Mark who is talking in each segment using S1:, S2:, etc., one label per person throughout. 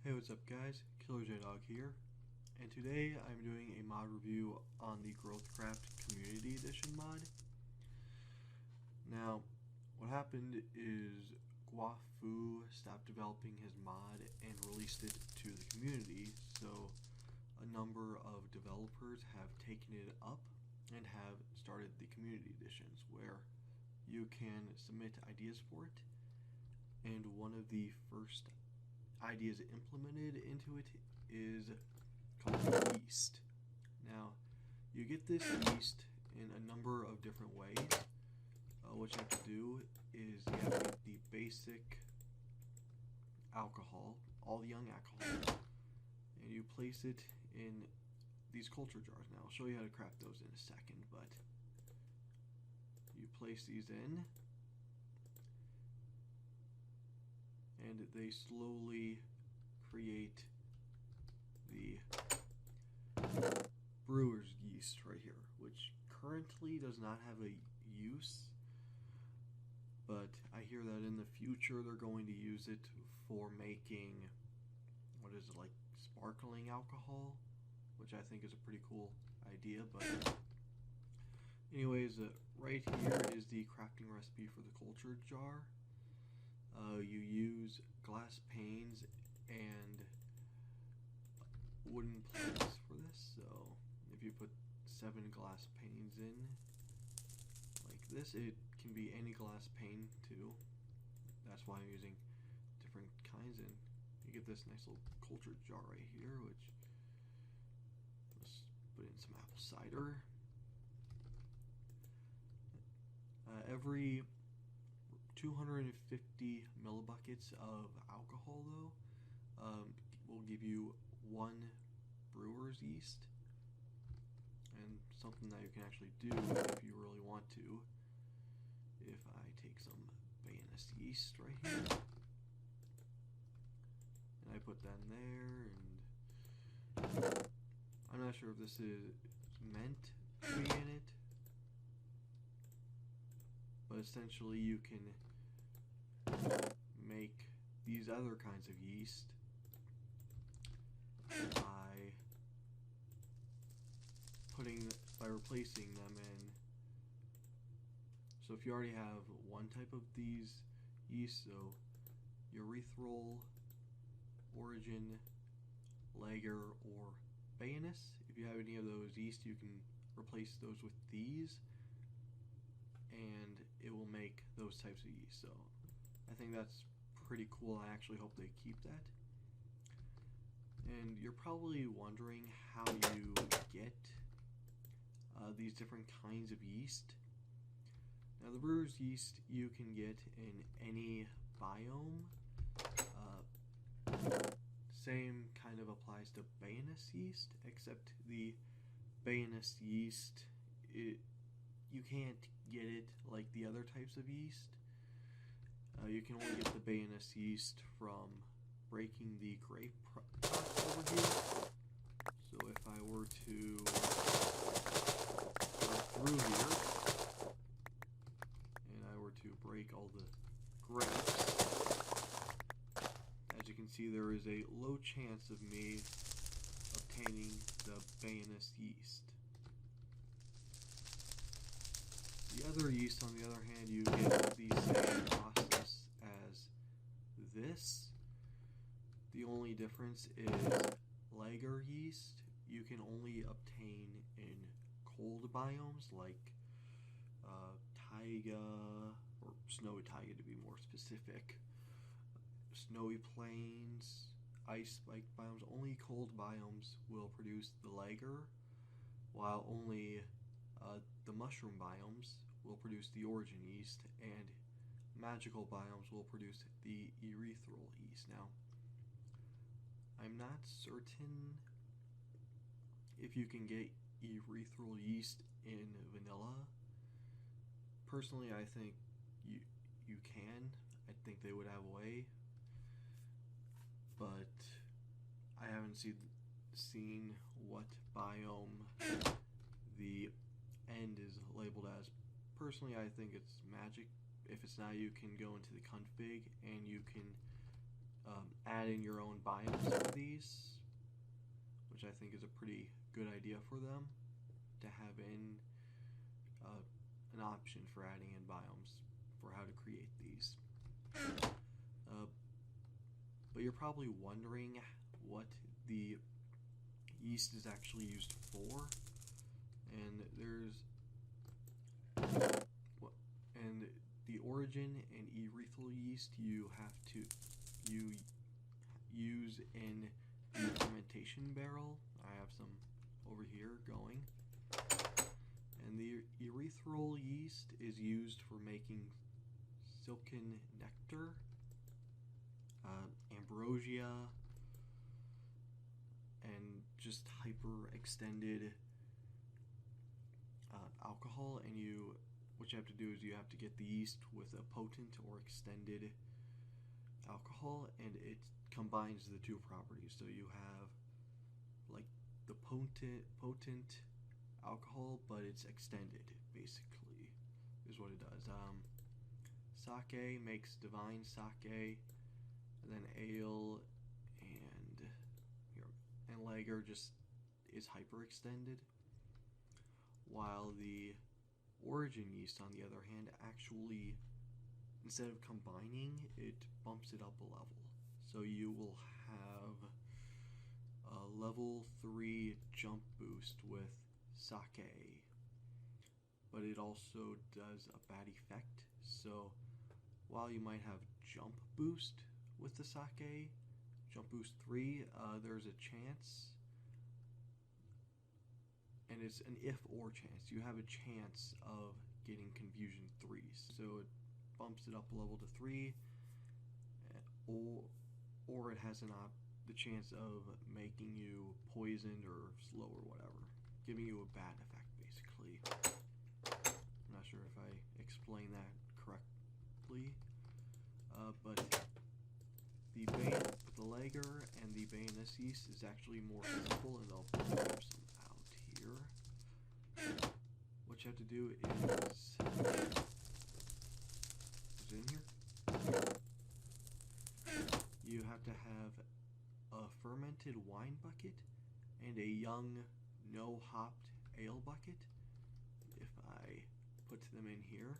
S1: Hey, what's up guys? Killer J Dog here, and today I'm doing a mod review on the Growthcraft Community Edition mod. Now, what happened is Guafu stopped developing his mod and released it to the community, so a number of developers have taken it up and have started the community editions where you can submit ideas for it, and one of the first ideas implemented into it is called yeast. Now, you get this yeast in a number of different ways. What you have to do is you have to get the basic alcohol, all the young alcohol, and you place it in these culture jars. Now, I'll show you how to craft those in a second, but you place these in, and they slowly create the Brewers Yeast right here, which currently does not have a use, but I hear that in the future they're going to use it for making, what is it, like sparkling alcohol, which I think is a pretty cool idea. But anyways, right here is the crafting recipe for the culture jar. You use glass panes and wooden planks for this. So if you put 7 glass panes in like this, it can be any glass pane too. That's why I'm using different kinds, and you get this nice little culture jar right here, which let's put in some apple cider. Every 250 millibuckets of alcohol, though, will give you 1 brewer's yeast, and something that you can actually do if you really want to. If I take some Bayoness yeast right here, and I put that in there, and I'm not sure if this is meant to be in it, but essentially you can make these other kinds of yeast by replacing them in. So if you already have one type of these yeast, so urethral, origin, lager, or Bayoness, if you have any of those yeast, you can replace those with these, and it will make those types of yeast. So I think that's pretty cool. I actually hope they keep that. And you're probably wondering how you get these different kinds of yeast. Now, the brewer's yeast you can get in any biome. Same kind of applies to Bayoness yeast, except the Bayoness yeast, you can't get it like the other types of yeast. You can only get the Bayoness yeast from breaking the grape pot over here. So if I were to go through here, and I were to break all the grapes, as you can see, there is a low chance of me obtaining the Bayoness yeast. The other yeast, on the other hand, you get the same process as this. The only difference is lager yeast you can only obtain in cold biomes like taiga, or snowy taiga to be more specific, snowy plains, ice spike biomes. Only cold biomes will produce the lager, while only the mushroom biomes will produce the origin yeast, and magical biomes will produce the urethral yeast. Now, I'm not certain if you can get urethral yeast in vanilla. Personally, I think you can. I think they would have a way, but I haven't seen what biome the end is labeled as. Personally, I think it's magic. If it's not, you can go into the config and you can add in your own biomes. properties, which I think is a pretty good idea for them to have in an option for adding in biomes for how to create these. But you're probably wondering what the yeast is actually used for, and the origin and erythral yeast you use in the fermentation barrel. I have some over here going. And the erythral yeast is used for making silken nectar, ambrosia, and just hyper extended alcohol. And what you have to do is you have to get the yeast with a potent or extended alcohol, and it combines the two properties. So you have like the potent alcohol, but it's extended, basically, is what it does. Sake makes divine sake, and then ale and lager just is hyperextended, while the origin yeast, on the other hand, actually, instead of combining, it bumps it up a level. So you will have a level 3 jump boost with sake, but it also does a bad effect. So while you might have jump boost with the sake, jump boost 3, there's a chance, and it's an if or chance. You have a chance of getting confusion 3s, so it bumps it up a level to 3, or it has the chance of making you poisoned or slow or whatever, giving you a bad effect, basically. I'm not sure if I explained that correctly, but the lager and the Bayoness yeast is actually more physical, and I'll pour some out here. What you have to do is it in here? You have to have a fermented wine bucket and a young, no-hopped ale bucket. If I put them in here,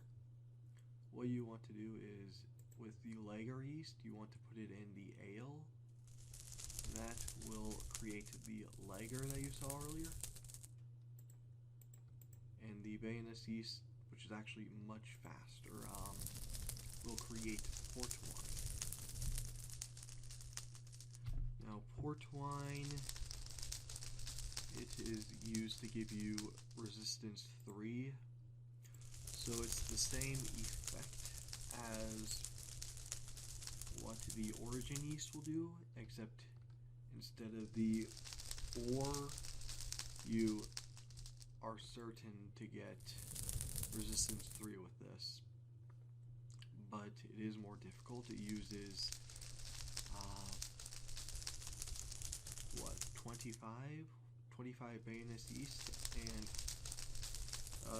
S1: what you want to do is, with the lager yeast, you want to put it in the ale. That will create the lager that you saw earlier. And the Bayoness yeast, which is actually much faster, will create port wine. Now, port wine, it is used to give you resistance 3, so it's the same effect as what the origin yeast will do, except instead of the or, you are certain to get resistance 3 with this, but it is more difficult. It uses 25 Bayoness yeast, and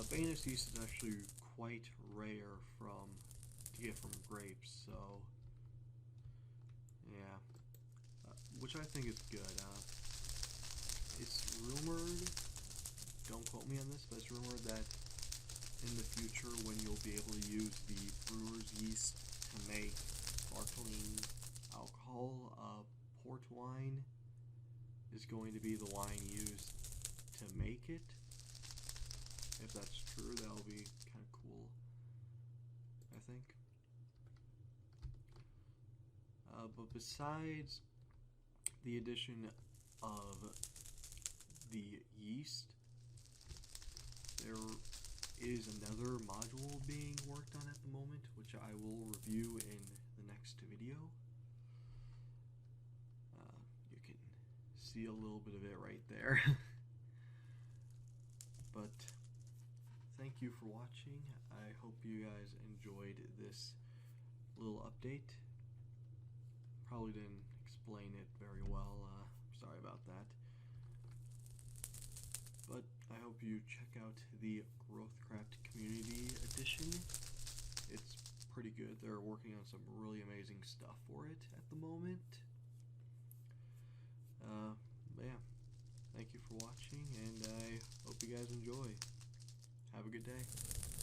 S1: Bayoness yeast is actually quite rare to get from grapes, so yeah, which I think is good. It's rumored, don't quote me on this, but it's rumored that in the future, when you'll be able to use the Brewers Yeast to make sparkling alcohol, port wine is going to be the wine used to make it. If that's true, that'll be kind of cool, I think. But besides the addition of the yeast, there is another module being worked on at the moment, which I will review in the next video. You can see a little bit of it right there. But thank you for watching. I hope you guys enjoyed this little update. Probably didn't explain it very well. Sorry about that. But I hope you check out the Growthcraft Community Edition. It's pretty good. They're working on some really amazing stuff for it at the moment. for watching, and I hope you guys enjoy. Have a good day.